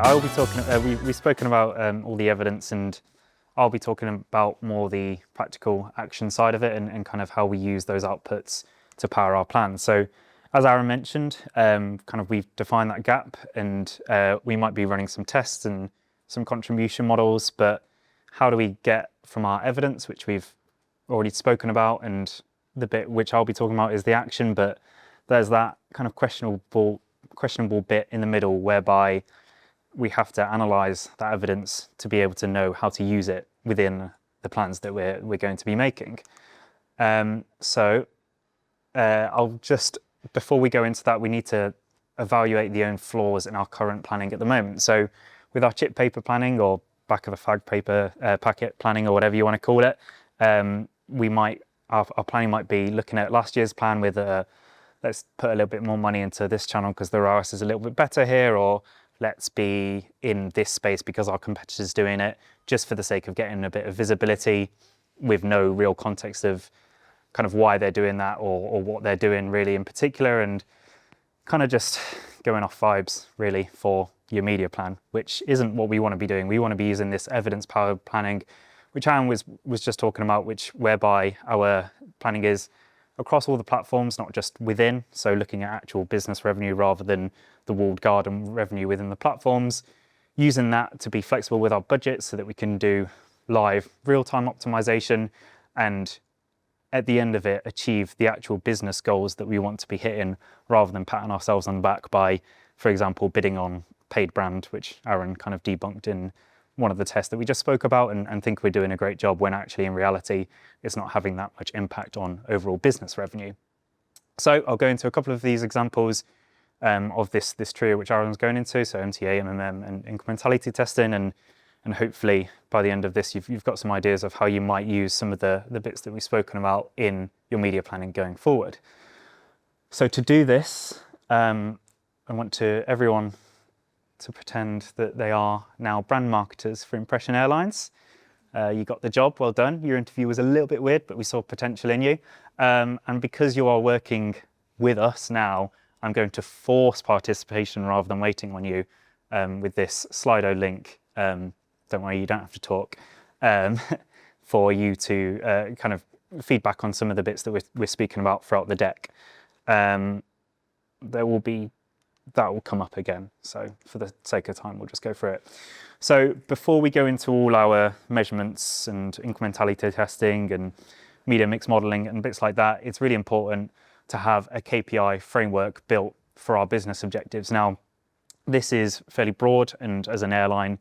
I'll be talking, we've spoken about all the evidence, and I'll be talking about more the practical action side of it and kind of how we use those outputs to power our plan. So as Aaron mentioned, we've defined that gap, and we might be running some tests and some contribution models, but how do we get from our evidence, which we've already spoken about, and the bit which I'll be talking about is the action, but there's that kind of questionable bit in the middle whereby we have to analyze that evidence to be able to know how to use it within the plans that we're going to be making. I'll just, before we go into that, we need to evaluate the own flaws in our current planning at the moment. So with our chip paper planning, or back of a fag paper packet planning, or whatever you want to call it, our planning might be looking at last year's plan with let's put a little bit more money into this channel because the ROAS is a little bit better here, or let's be in this space because our competitor's doing it, just for the sake of getting a bit of visibility with no real context of kind of why they're doing that or what they're doing really in particular, and kind of just going off vibes really for your media plan, which isn't what we want to be doing. We want to be using this evidence-powered planning, which Aaron was just talking about, whereby our planning is across all the platforms, not just within. So looking at actual business revenue rather than the walled garden revenue within the platforms, using that to be flexible with our budget so that we can do live real-time optimization, and at the end of it, achieve the actual business goals that we want to be hitting, rather than patting ourselves on the back by, for example, bidding on paid brand, which Aaron kind of debunked in one of the tests that we just spoke about, and think we're doing a great job, when actually in reality it's not having that much impact on overall business revenue. So I'll go into a couple of these examples of this trio which Aaron's going into, so MTA, MMM and incrementality testing, and hopefully by the end of this you've got some ideas of how you might use some of the bits that we've spoken about in your media planning going forward. So to do this, I want everyone to pretend that they are now brand marketers for Impression Airlines. You got the job, well done. Your interview was a little bit weird, but we saw potential in you. And because you are working with us now, I'm going to force participation rather than waiting on you with this Slido link. Don't worry, you don't have to talk, for you to kind of feedback on some of the bits that we're speaking about throughout the deck. That will come up again. So for the sake of time, we'll just go through it. So before we go into all our measurements and incrementality testing and media mix modeling and bits like that, it's really important to have a KPI framework built for our business objectives. Now, this is fairly broad, and as an airline,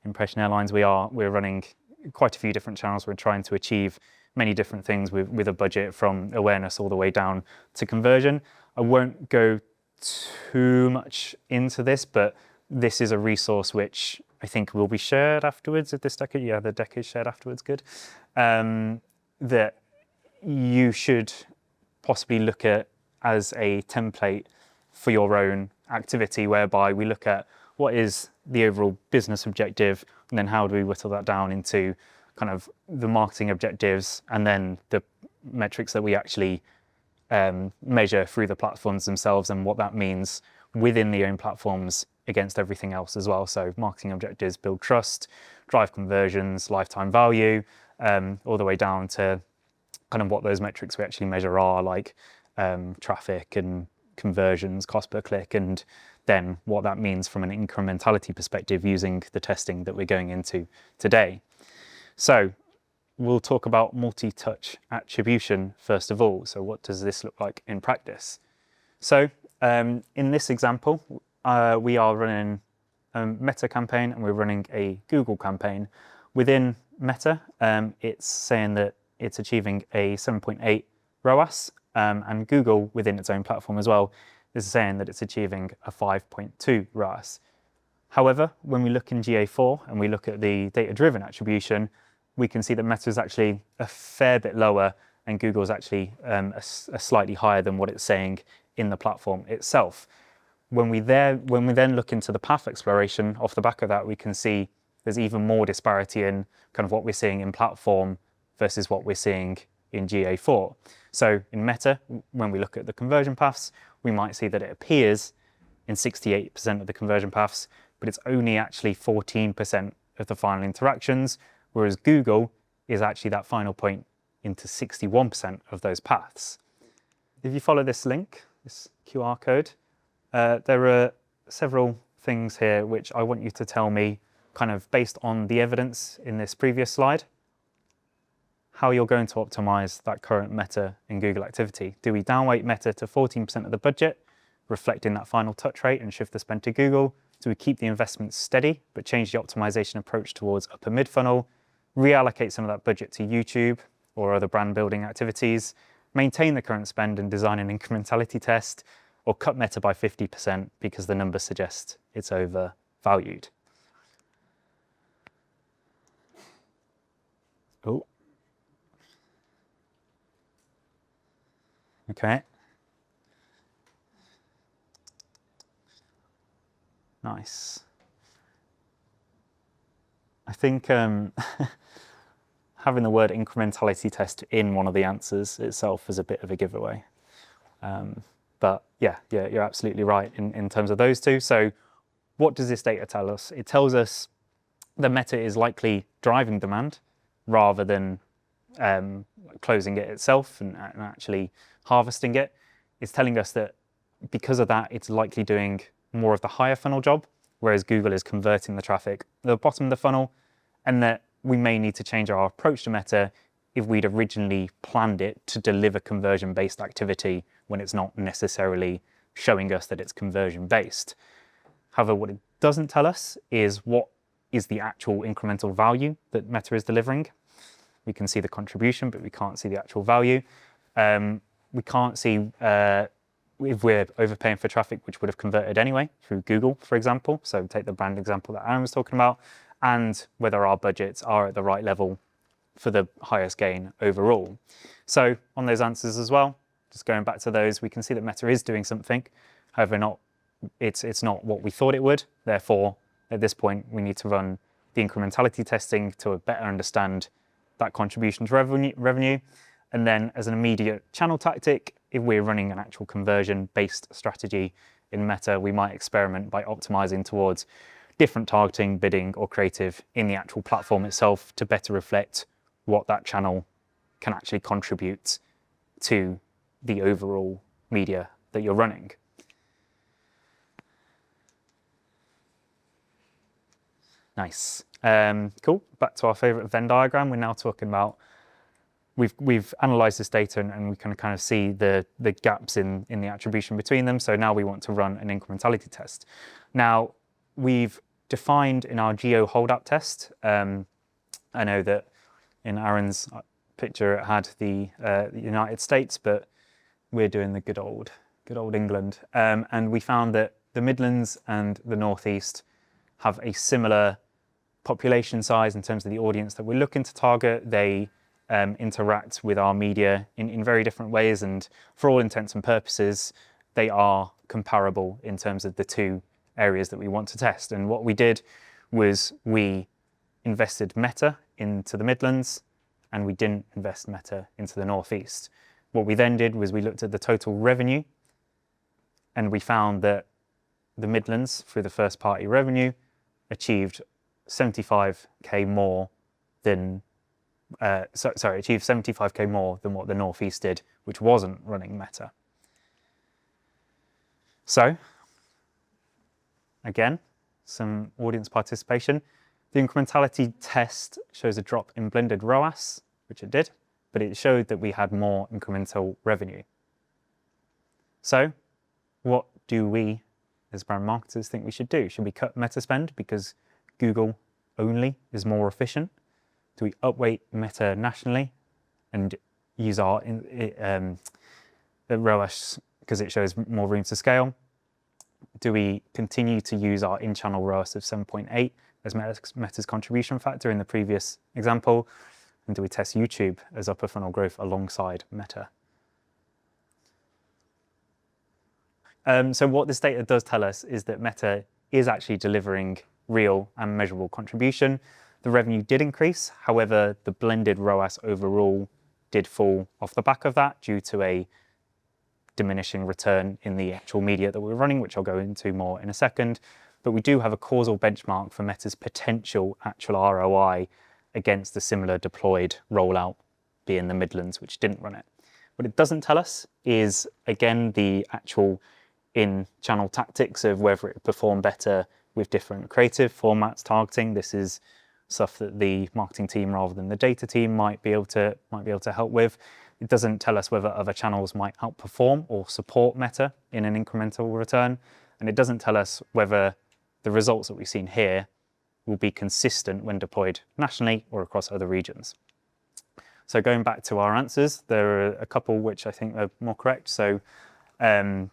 Impression Airlines, we're running quite a few different channels. We're trying to achieve many different things with a budget, from awareness all the way down to conversion. I won't go too much into this, but this is a resource which I think will be shared afterwards. If this deck, yeah, the deck is shared afterwards, good. That you should possibly look at as a template for your own activity, whereby we look at what is the overall business objective, and then how do we whittle that down into kind of the marketing objectives, and then the metrics that we actually measure through the platforms themselves, and what that means within the own platforms against everything else as well. So marketing objectives: build trust, drive conversions, lifetime value, all the way down to kind of what those metrics we actually measure are, like traffic and conversions, cost per click, and then what that means from an incrementality perspective using the testing that we're going into today. So we'll talk about multi-touch attribution first of all. So what does this look like in practice? So in this example, we are running a Meta campaign and we're running a Google campaign. Within Meta, it's saying that it's achieving a 7.8 ROAS, and Google, within its own platform as well, is saying that it's achieving a 5.2 ROAS. However, when we look in GA4 and we look at the data-driven attribution, we can see that Meta is actually a fair bit lower, and Google is actually a slightly higher than what it's saying in the platform itself. When we then look into the path exploration off the back of that, we can see there's even more disparity in kind of what we're seeing in platform versus what we're seeing in GA4. So in Meta, when we look at the conversion paths, we might see that it appears in 68% of the conversion paths, but it's only actually 14% of the final interactions, whereas Google is actually that final point into 61% of those paths. If you follow this link, this QR code, there are several things here which I want you to tell me, kind of based on the evidence in this previous slide, how you're going to optimize that current Meta and Google activity. Do we downweight Meta to 14% of the budget, reflecting that final touch rate, and shift the spend to Google? Do we keep the investment steady, but change the optimization approach towards upper mid-funnel, reallocate some of that budget to YouTube or other brand building activities, maintain the current spend and design an incrementality test, or cut Meta by 50% because the numbers suggest it's overvalued? Oh. Okay. Nice. I think having the word incrementality test in one of the answers itself is a bit of a giveaway. But yeah, you're absolutely right in terms of those two. So what does this data tell us? It tells us that Meta is likely driving demand rather than closing it itself and actually harvesting it. It's telling us that because of that, it's likely doing more of the higher funnel job, whereas Google is converting the traffic at the bottom of the funnel, and that we may need to change our approach to Meta if we'd originally planned it to deliver conversion-based activity when it's not necessarily showing us that it's conversion-based. However, what it doesn't tell us is what is the actual incremental value that Meta is delivering. We can see the contribution, but we can't see the actual value. We can't see if we're overpaying for traffic, which would have converted anyway through Google, for example. So take the brand example that Aaron was talking about, and whether our budgets are at the right level for the highest gain overall. So on those answers as well, just going back to those, we can see that Meta is doing something. However, it's not what we thought it would. Therefore, at this point, we need to run the incrementality testing to better understand that contribution to revenue. And then as an immediate channel tactic, if we're running an actual conversion-based strategy in Meta, we might experiment by optimizing towards different targeting, bidding, or creative in the actual platform itself to better reflect what that channel can actually contribute to the overall media that you're running. Nice. Cool. Back to our favorite Venn diagram. We're now talking about we've analyzed this data and we can kind of see the gaps in the attribution between them. So now we want to run an incrementality test. Now we've defined in our geo holdout test. I know that in Aaron's picture it had the United States, but we're doing the good old England. And we found that the Midlands and the Northeast have a similar population size in terms of the audience that we're looking to target. They interact with our media in very different ways, and for all intents and purposes, they are comparable in terms of the two areas that we want to test. And what we did was we invested Meta into the Midlands and we didn't invest Meta into the Northeast. What we then did was we looked at the total revenue and we found that the Midlands, through the first party revenue, achieved 75k more than achieved 75k more than what the Northeast did, which wasn't running Meta. So again, some audience participation. The incrementality test shows a drop in blended ROAS, which it did, but it showed that we had more incremental revenue. So what do we as brand marketers think we should do? Should we cut Meta spend because Google only is more efficient? Do we upweight Meta nationally and use our ROAS because it shows more room to scale? Do we continue to use our in-channel ROAS of 7.8 as Meta's contribution factor in the previous example? And do we test YouTube as upper funnel growth alongside Meta? So what this data does tell us is that Meta is actually delivering real and measurable contribution. The revenue did increase, however, the blended ROAS overall did fall off the back of that due to a diminishing return in the actual media that we're running, which I'll go into more in a second. but we do have a causal benchmark for Meta's potential actual ROI against the similar deployed rollout, be in the Midlands, which didn't run it. What it doesn't tell us is, again, the actual in-channel tactics of whether it performed better with different creative formats, targeting. This is stuff that the marketing team rather than the data team might be able to help with. It doesn't tell us whether other channels might outperform or support Meta in an incremental return. And it doesn't tell us whether the results that we've seen here will be consistent when deployed nationally or across other regions. So going back to our answers, there are a couple which I think are more correct. So our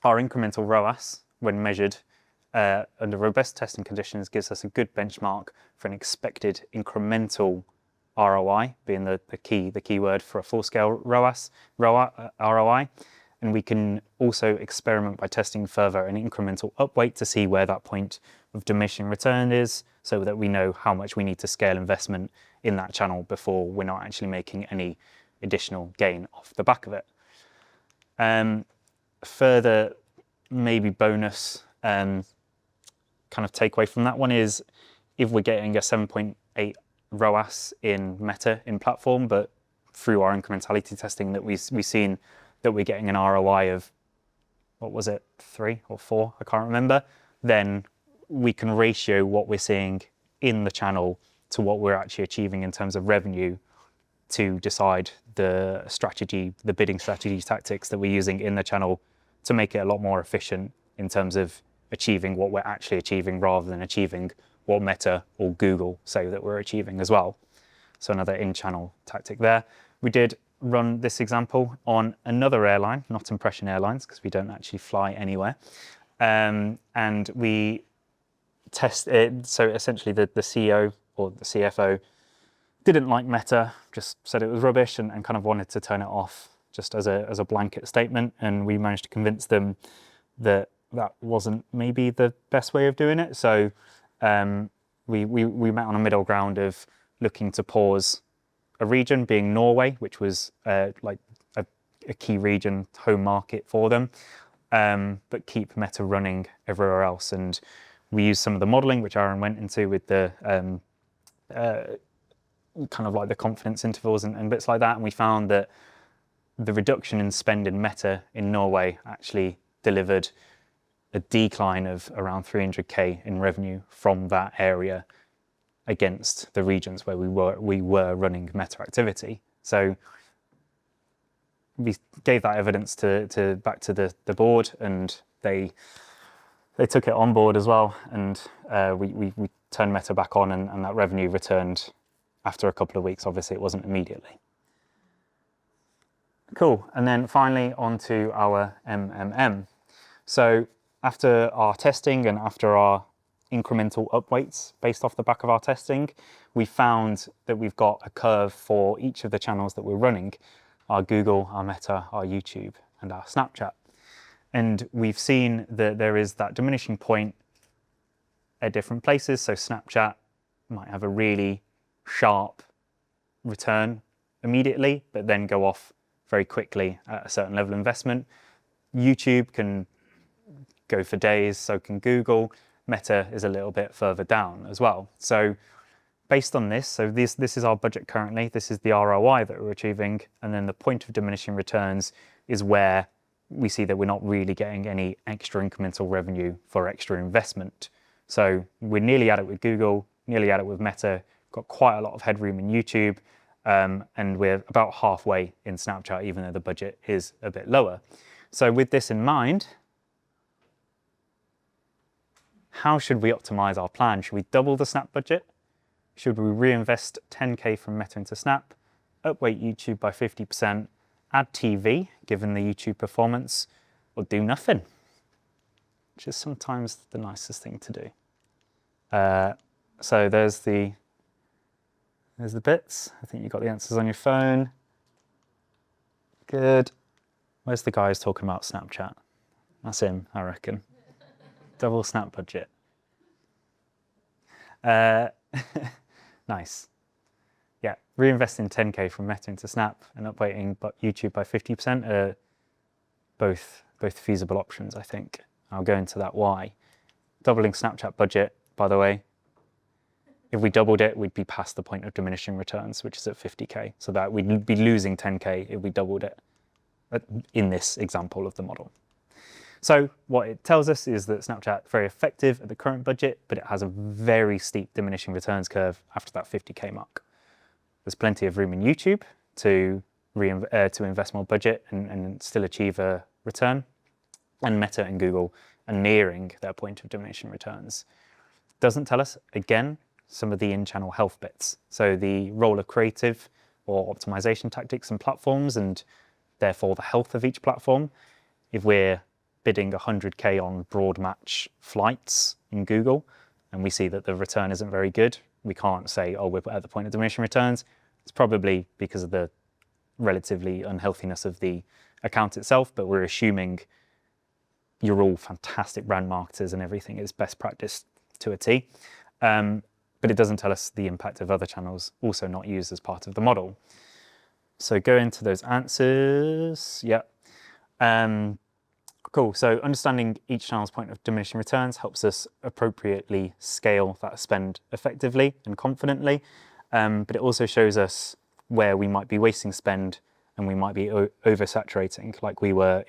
incremental ROAS, when measured under robust testing conditions, gives us a good benchmark for an expected incremental ROI, being the key word for a full-scale ROI. And we can also experiment by testing further an incremental upweight to see where that point of diminishing return is, so that we know how much we need to scale investment in that channel before we're not actually making any additional gain off the back of it. Further, maybe bonus kind of takeaway from that one is, if we're getting a 7.8 ROAS in Meta in platform, but through our incrementality testing that we've seen that we're getting an ROI of, what was it, 3 or 4, I can't remember, then we can ratio what we're seeing in the channel to what we're actually achieving in terms of revenue to decide the strategy, the bidding strategy tactics that we're using in the channel to make it a lot more efficient in terms of achieving what we're actually achieving rather than achieving what Meta or Google say that we're achieving as well. So another in-channel tactic there. We did run this example on another airline, not Impression Airlines, because we don't actually fly anywhere. And we test it. So essentially the CEO or the CFO didn't like Meta, just said it was rubbish and kind of wanted to turn it off just as a blanket statement. And we managed to convince them that that wasn't maybe the best way of doing it. So we met on a middle ground of looking to pause a region, being Norway, which was like a key region, home market for them, but keep Meta running everywhere else. And we used some of the modeling, which Aaron went into with the kind of like the confidence intervals and bits like that. And we found that the reduction in spend in Meta in Norway actually delivered a decline of around 300k in revenue from that area against the regions where we were running Meta activity. So we gave that evidence back to the board, and they took it on board as well. And we turned Meta back on, and that revenue returned after a couple of weeks. Obviously, it wasn't immediately. Cool. And then finally onto our MMM. So after our testing and after our incremental upweights based off the back of our testing, we found that we've got a curve for each of the channels that we're running, our Google, our Meta, our YouTube, and our Snapchat. And we've seen that there is that diminishing point at different places. So Snapchat might have a really sharp return immediately, but then go off very quickly at a certain level of investment. YouTube can go for days, so can Google. Meta is a little bit further down as well. So based on this, so this is our budget currently, this is the ROI that we're achieving, and then the point of diminishing returns is where we see that we're not really getting any extra incremental revenue for extra investment. So we're nearly at it with Google, nearly at it with Meta, got quite a lot of headroom in YouTube, and we're about halfway in Snapchat, even though the budget is a bit lower. So with this in mind, how should we optimize our plan? Should we double the Snap budget? Should we reinvest 10k from Meta into Snap, upweight YouTube by 50%, add TV, given the YouTube performance, or do nothing? Which is sometimes the nicest thing to do. So there's the bits. I think you've got the answers on your phone. Good. Where's the guy who's talking about Snapchat? That's him, I reckon. Double Snap budget. Nice. Yeah, reinvesting 10k from Meta into Snap and upweighting YouTube by 50% are both feasible options, I think. I'll go into that why Doubling Snapchat budget, by the way, if we doubled it, we'd be past the point of diminishing returns, which is at 50K. So that we'd be losing 10K if we doubled it in this example of the model. So what it tells us is that Snapchat is very effective at the current budget, but it has a very steep diminishing returns curve after that 50K mark. There's plenty of room in YouTube to invest more budget and still achieve a return. And Meta and Google are nearing their point of diminishing returns. Doesn't tell us, again, some of the in-channel health bits. So the role of creative or optimization tactics and platforms, and therefore the health of each platform. If we're bidding 100K on broad match flights in Google, and we see that the return isn't very good, we can't say, oh, we're at the point of diminishing returns. It's probably because of the relatively unhealthiness of the account itself, but we're assuming you're all fantastic brand marketers and everything is best practice to a T. But it doesn't tell us the impact of other channels also not used as part of the model. So go into those answers. Yeah. Cool. So understanding each channel's point of diminishing returns helps us appropriately scale that spend effectively and confidently. But it also shows us where we might be wasting spend and we might be oversaturating, like we were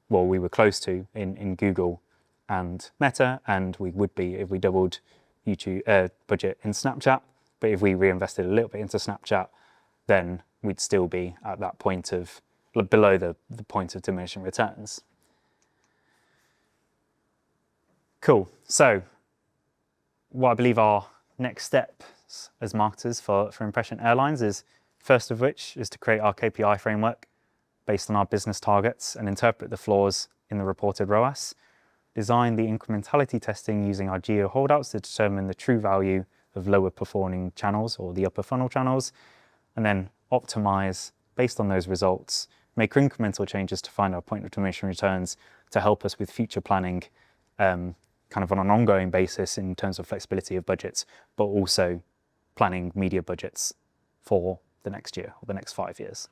we were close to in Google and Meta, and we would be if we doubled YouTube budget in Snapchat. But if we reinvested a little bit into Snapchat, then we'd still be at that point of below the point of diminishing returns. Cool. So what I believe our next steps as marketers for Impression Airlines is, first of which is to create our KPI framework based on our business targets and interpret the flaws in the reported ROAS, design the incrementality testing using our geo holdouts to determine the true value of lower performing channels or the upper funnel channels, and then optimize based on those results, make incremental changes to find our point of diminishing returns to help us with future planning, kind of on an ongoing basis in terms of flexibility of budgets, but also planning media budgets for the next year or the next 5 years.